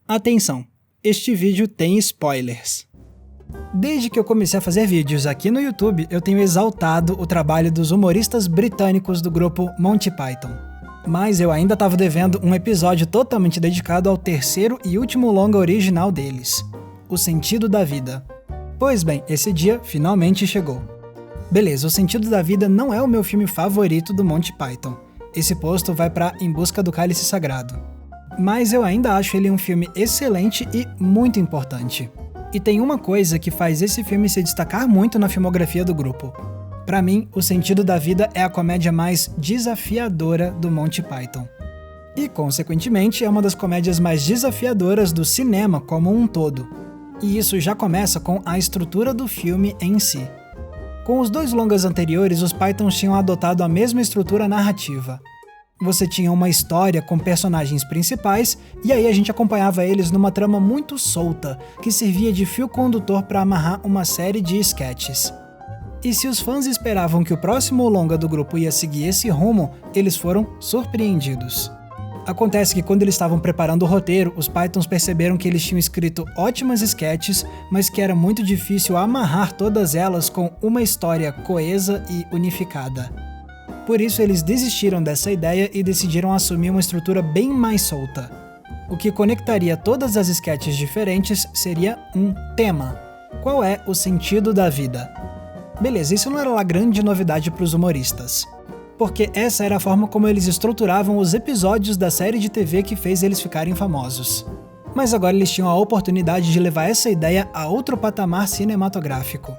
Atenção, este vídeo tem spoilers. Desde que eu comecei a fazer vídeos aqui no YouTube, eu tenho exaltado o trabalho dos humoristas britânicos do grupo Monty Python. Mas eu ainda estava devendo um episódio totalmente dedicado ao terceiro e último longa original deles, O Sentido da Vida. Pois bem, esse dia finalmente chegou. Beleza, O Sentido da Vida não é o meu filme favorito do Monty Python. Esse posto vai para Em Busca do Cálice Sagrado. Mas eu ainda acho ele um filme excelente e muito importante. E tem uma coisa que faz esse filme se destacar muito na filmografia do grupo. Pra mim, O Sentido da Vida é a comédia mais desafiadora do Monty Python. E, consequentemente, é uma das comédias mais desafiadoras do cinema como um todo. E isso já começa com a estrutura do filme em si. Com os dois longas anteriores, os Pythons tinham adotado a mesma estrutura narrativa. Você tinha uma história com personagens principais, e aí a gente acompanhava eles numa trama muito solta, que servia de fio condutor para amarrar uma série de sketches. E se os fãs esperavam que o próximo longa do grupo ia seguir esse rumo, eles foram surpreendidos. Acontece que quando eles estavam preparando o roteiro, os Pythons perceberam que eles tinham escrito ótimas sketches, mas que era muito difícil amarrar todas elas com uma história coesa e unificada. Por isso eles desistiram dessa ideia e decidiram assumir uma estrutura bem mais solta. O que conectaria todas as sketches diferentes seria um tema. Qual é o sentido da vida? Beleza, isso não era lá grande novidade para os humoristas, porque essa era a forma como eles estruturavam os episódios da série de TV que fez eles ficarem famosos. Mas agora eles tinham a oportunidade de levar essa ideia a outro patamar cinematográfico.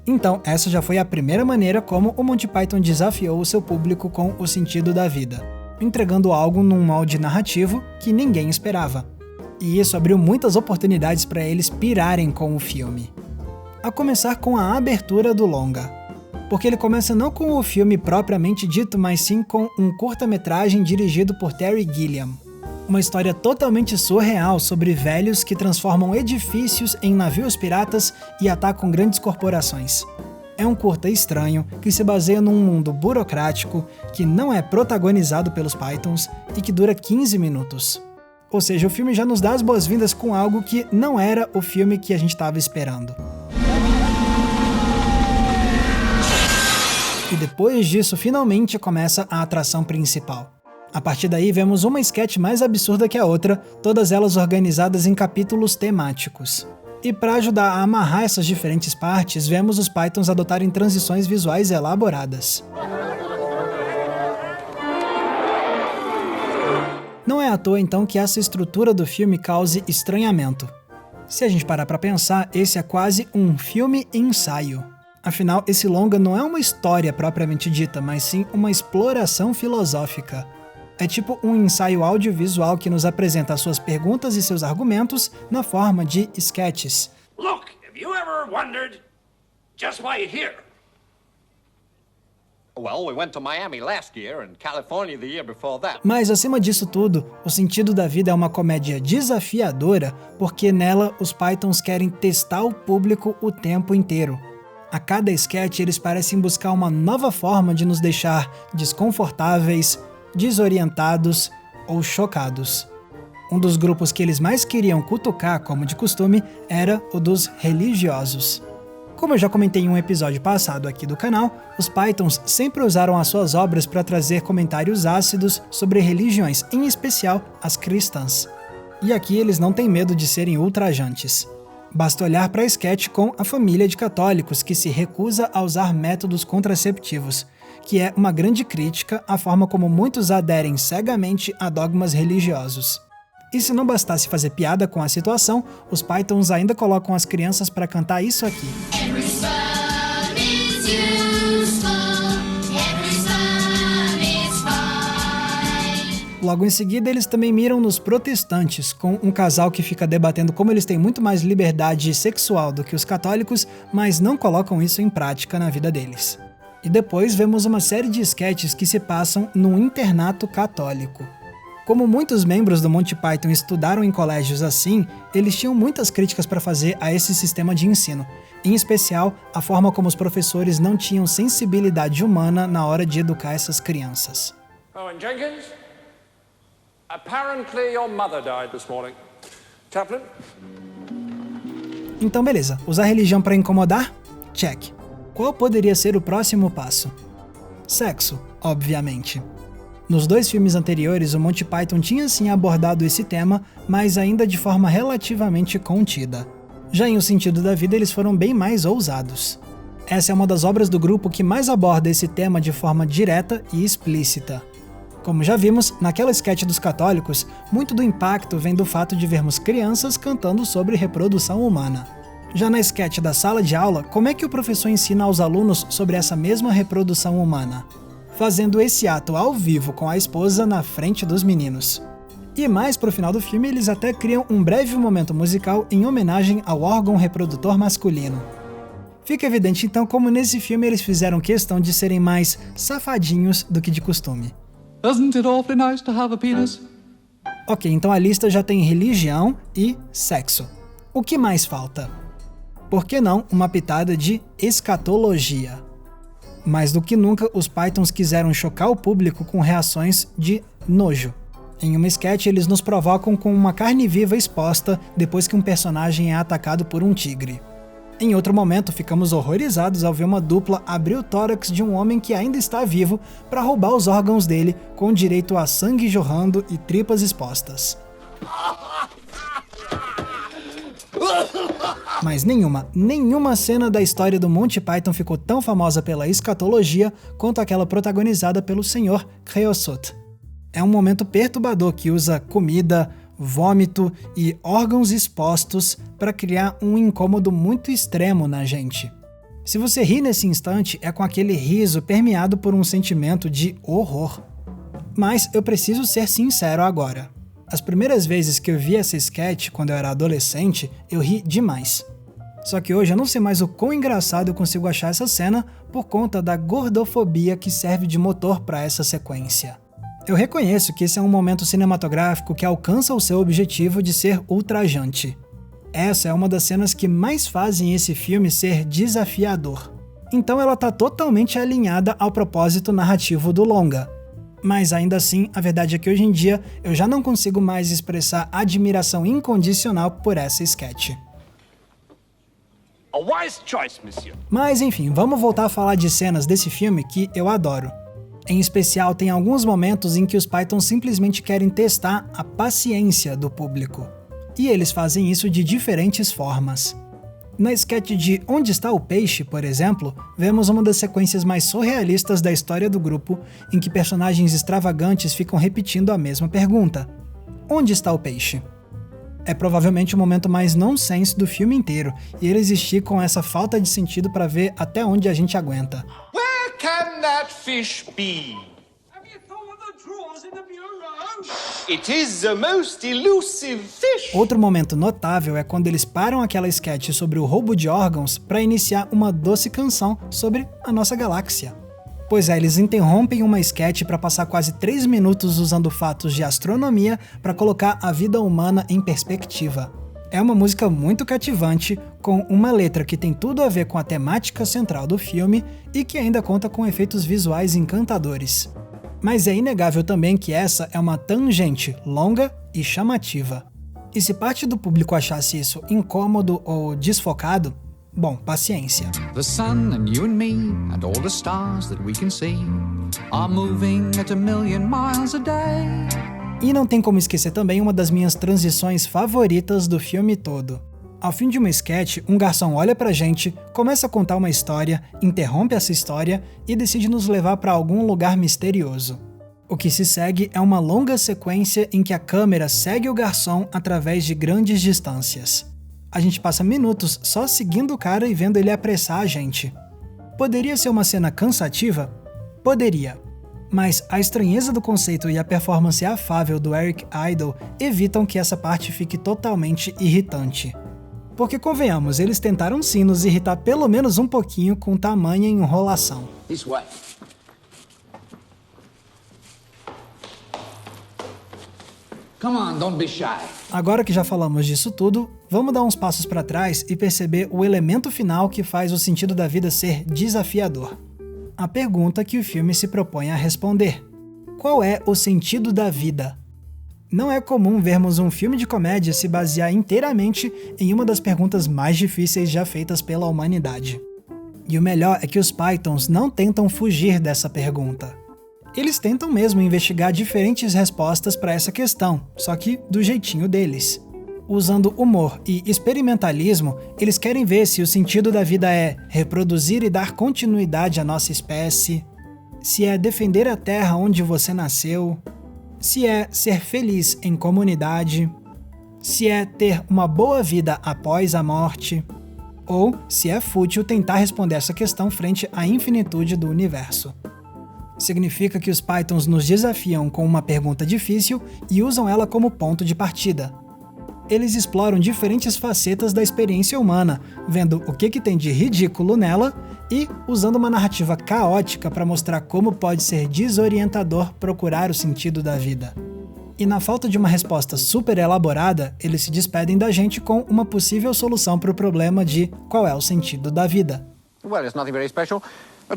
Então, essa já foi a primeira maneira como o Monty Python desafiou o seu público com O Sentido da Vida, entregando algo num molde narrativo que ninguém esperava. E isso abriu muitas oportunidades para eles pirarem com o filme. A começar com a abertura do longa, porque ele começa não com o filme propriamente dito, mas sim com um curta-metragem dirigido por Terry Gilliam. Uma história totalmente surreal sobre velhos que transformam edifícios em navios piratas e atacam grandes corporações. É um curta estranho que se baseia num mundo burocrático que não é protagonizado pelos Pythons e que dura 15 minutos. Ou seja, o filme já nos dá as boas-vindas com algo que não era o filme que a gente estava esperando. E depois disso, finalmente começa a atração principal. A partir daí, vemos uma sketch mais absurda que a outra, todas elas organizadas em capítulos temáticos. E para ajudar a amarrar essas diferentes partes, vemos os Pythons adotarem transições visuais elaboradas. Não é à toa, então, que essa estrutura do filme cause estranhamento. Se a gente parar para pensar, esse é quase um filme-ensaio. Afinal, esse longa não é uma história propriamente dita, mas sim uma exploração filosófica. É tipo um ensaio audiovisual que nos apresenta as suas perguntas e seus argumentos na forma de sketches. Look, have you ever wondered just why you're here? Well, we went to Miami last year and California the year before that. Mas acima disso tudo, O Sentido da Vida é uma comédia desafiadora porque nela os Pythons querem testar o público o tempo inteiro. A cada sketch eles parecem buscar uma nova forma de nos deixar desconfortáveis, desorientados ou chocados. Um dos grupos que eles mais queriam cutucar, como de costume, era o dos religiosos. Como eu já comentei em um episódio passado aqui do canal, os Pythons sempre usaram as suas obras para trazer comentários ácidos sobre religiões, em especial as cristãs. E aqui eles não têm medo de serem ultrajantes. Basta olhar para a sketch com a família de católicos que se recusa a usar métodos contraceptivos, que é uma grande crítica à forma como muitos aderem cegamente a dogmas religiosos. E se não bastasse fazer piada com a situação, os Pythons ainda colocam as crianças para cantar isso aqui. Logo em seguida, eles também miram nos protestantes, com um casal que fica debatendo como eles têm muito mais liberdade sexual do que os católicos, mas não colocam isso em prática na vida deles. E depois vemos uma série de sketches que se passam num internato católico. Como muitos membros do Monty Python estudaram em colégios assim, eles tinham muitas críticas para fazer a esse sistema de ensino, em especial a forma como os professores não tinham sensibilidade humana na hora de educar essas crianças. Owen Jenkins, apparently your mother died this morning. Chaplain? Então beleza, usar religião pra incomodar? Check. Qual poderia ser o próximo passo? Sexo, obviamente. Nos 2 filmes anteriores, o Monty Python tinha sim abordado esse tema, mas ainda de forma relativamente contida. Já em O Sentido da Vida, eles foram bem mais ousados. Essa é uma das obras do grupo que mais aborda esse tema de forma direta e explícita. Como já vimos, naquela sketch dos católicos, muito do impacto vem do fato de vermos crianças cantando sobre reprodução humana. Já na sketch da sala de aula, como é que o professor ensina aos alunos sobre essa mesma reprodução humana? Fazendo esse ato ao vivo com a esposa na frente dos meninos. E mais pro final do filme, eles até criam um breve momento musical em homenagem ao órgão reprodutor masculino. Fica evidente então como nesse filme eles fizeram questão de serem mais safadinhos do que de costume. Isn't it awfully nice to have a penis? Ok, então a lista já tem religião e sexo. O que mais falta? Por que não uma pitada de escatologia? Mais do que nunca, os Pythons quiseram chocar o público com reações de nojo. Em uma sketch, eles nos provocam com uma carne viva exposta depois que um personagem é atacado por um tigre. Em outro momento, ficamos horrorizados ao ver uma dupla abrir o tórax de um homem que ainda está vivo para roubar os órgãos dele, com direito a sangue jorrando e tripas expostas. Mas nenhuma cena da história do Monty Python ficou tão famosa pela escatologia quanto aquela protagonizada pelo Sr. Creosote. É um momento perturbador que usa comida, vômito e órgãos expostos para criar um incômodo muito extremo na gente. Se você ri nesse instante, é com aquele riso permeado por um sentimento de horror. Mas eu preciso ser sincero agora. As primeiras vezes que eu vi essa sketch, quando eu era adolescente, eu ri demais. Só que hoje eu não sei mais o quão engraçado eu consigo achar essa cena por conta da gordofobia que serve de motor para essa sequência. Eu reconheço que esse é um momento cinematográfico que alcança o seu objetivo de ser ultrajante. Essa é uma das cenas que mais fazem esse filme ser desafiador. Então ela tá totalmente alinhada ao propósito narrativo do longa. Mas ainda assim, a verdade é que hoje em dia eu já não consigo mais expressar admiração incondicional por essa sketch. A wise choice, monsieur. Mas enfim, vamos voltar a falar de cenas desse filme que eu adoro. Em especial, tem alguns momentos em que os Pythons simplesmente querem testar a paciência do público. E eles fazem isso de diferentes formas. Na sketch de Onde Está o Peixe, por exemplo, vemos uma das sequências mais surrealistas da história do grupo, em que personagens extravagantes ficam repetindo a mesma pergunta: onde está o peixe? É provavelmente o momento mais nonsense do filme inteiro, e eles esticam essa falta de sentido para ver até onde a gente aguenta. Where can that fish be? Have you thought of the drawers in the bureau? It is the most elusive fish. Outro momento notável é quando eles param aquela sketch sobre o roubo de órgãos para iniciar uma doce canção sobre a nossa galáxia. Pois é, eles interrompem uma sketch para passar quase 3 minutos usando fatos de astronomia para colocar a vida humana em perspectiva. É uma música muito cativante, com uma letra que tem tudo a ver com a temática central do filme e que ainda conta com efeitos visuais encantadores. Mas é inegável também que essa é uma tangente longa e chamativa. E se parte do público achasse isso incômodo ou desfocado, bom, paciência. The sun and you and me and all the stars that we can see are moving at 1,000,000 miles a day. E não tem como esquecer também uma das minhas transições favoritas do filme todo. Ao fim de uma sketch, um garçom olha pra gente, começa a contar uma história, interrompe essa história e decide nos levar para algum lugar misterioso. O que se segue é uma longa sequência em que a câmera segue o garçom através de grandes distâncias. A gente passa minutos só seguindo o cara e vendo ele apressar a gente. Poderia ser uma cena cansativa? Poderia. Mas a estranheza do conceito e a performance afável do Eric Idle evitam que essa parte fique totalmente irritante. Porque convenhamos, eles tentaram sim nos irritar pelo menos um pouquinho com tamanha enrolação. This way. Come on, don't be shy. Agora que já falamos disso tudo, vamos dar uns passos para trás e perceber o elemento final que faz o sentido da vida ser desafiador. A pergunta que o filme se propõe a responder: qual é o sentido da vida? Não é comum vermos um filme de comédia se basear inteiramente em uma das perguntas mais difíceis já feitas pela humanidade. E o melhor é que os Pythons não tentam fugir dessa pergunta. Eles tentam mesmo investigar diferentes respostas para essa questão, só que do jeitinho deles. Usando humor e experimentalismo, eles querem ver se o sentido da vida é reproduzir e dar continuidade à nossa espécie, se é defender a terra onde você nasceu, se é ser feliz em comunidade, se é ter uma boa vida após a morte, ou se é fútil tentar responder essa questão frente à infinitude do universo. Significa que os Pythons nos desafiam com uma pergunta difícil e usam ela como ponto de partida. Eles exploram diferentes facetas da experiência humana, vendo o que tem de ridículo nela e usando uma narrativa caótica para mostrar como pode ser desorientador procurar o sentido da vida. E na falta de uma resposta super elaborada, eles se despedem da gente com uma possível solução para o problema de qual é o sentido da vida. Well, it's nothing very special.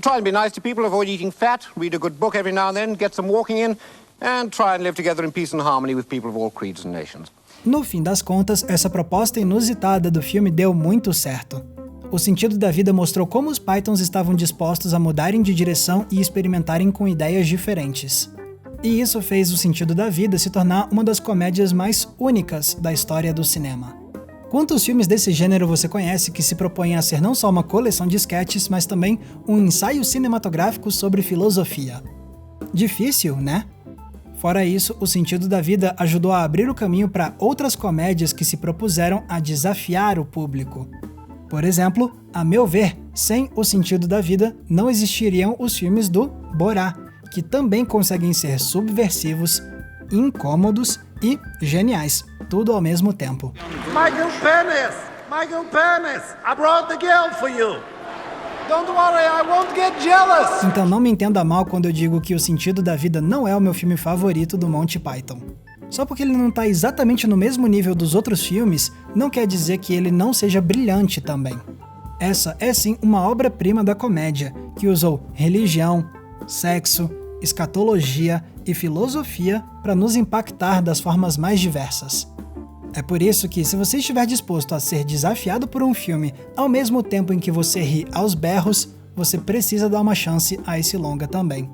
Try and be nice to people, avoid eating fat, read a good book every now and then, get some walking in, and try and live together in peace and harmony with people of all creeds and nations. No fim das contas, essa proposta inusitada do filme deu muito certo. O sentido da vida mostrou como os Pythons estavam dispostos a mudarem de direção e experimentarem com ideias diferentes. E isso fez o sentido da vida se tornar uma das comédias mais únicas da história do cinema. Quantos filmes desse gênero você conhece que se propõem a ser não só uma coleção de sketches, mas também um ensaio cinematográfico sobre filosofia? Difícil, né? Fora isso, o sentido da vida ajudou a abrir o caminho para outras comédias que se propuseram a desafiar o público. Por exemplo, a meu ver, sem o sentido da vida, não existiriam os filmes do Borá, que também conseguem ser subversivos, incômodos e geniais, tudo ao mesmo tempo. Michael Penis! Michael Penis! I brought the girl for you! Don't worry, I won't get jealous! Então não me entenda mal quando eu digo que O Sentido da Vida não é o meu filme favorito do Monty Python. Só porque ele não está exatamente no mesmo nível dos outros filmes, não quer dizer que ele não seja brilhante também. Essa é sim uma obra-prima da comédia, que usou religião, sexo, escatologia e filosofia para nos impactar das formas mais diversas. É por isso que, se você estiver disposto a ser desafiado por um filme ao mesmo tempo em que você ri aos berros, você precisa dar uma chance a esse longa também.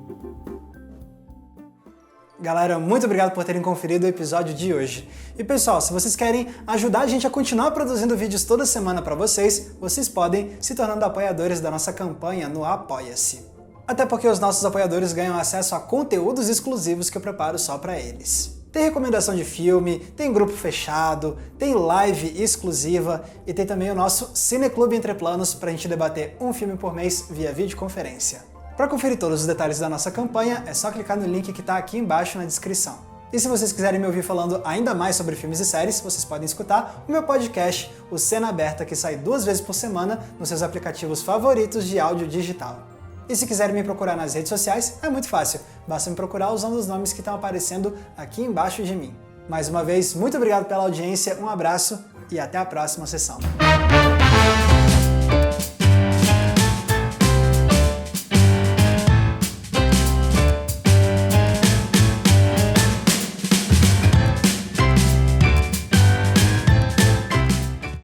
Galera, muito obrigado por terem conferido o episódio de hoje. E pessoal, se vocês querem ajudar a gente a continuar produzindo vídeos toda semana para vocês, vocês podem se tornando apoiadores da nossa campanha no Apoia-se. Até porque os nossos apoiadores ganham acesso a conteúdos exclusivos que eu preparo só para eles. Tem recomendação de filme, tem grupo fechado, tem live exclusiva e tem também o nosso Cineclube Entre Planos para a gente debater um filme por mês via videoconferência. Para conferir todos os detalhes da nossa campanha, é só clicar no link que está aqui embaixo na descrição. E se vocês quiserem me ouvir falando ainda mais sobre filmes e séries, vocês podem escutar o meu podcast, o Cena Aberta, que sai 2 vezes por semana nos seus aplicativos favoritos de áudio digital. E se quiserem me procurar nas redes sociais, é muito fácil, basta me procurar usando os nomes que estão aparecendo aqui embaixo de mim. Mais uma vez, muito obrigado pela audiência, um abraço e até a próxima sessão.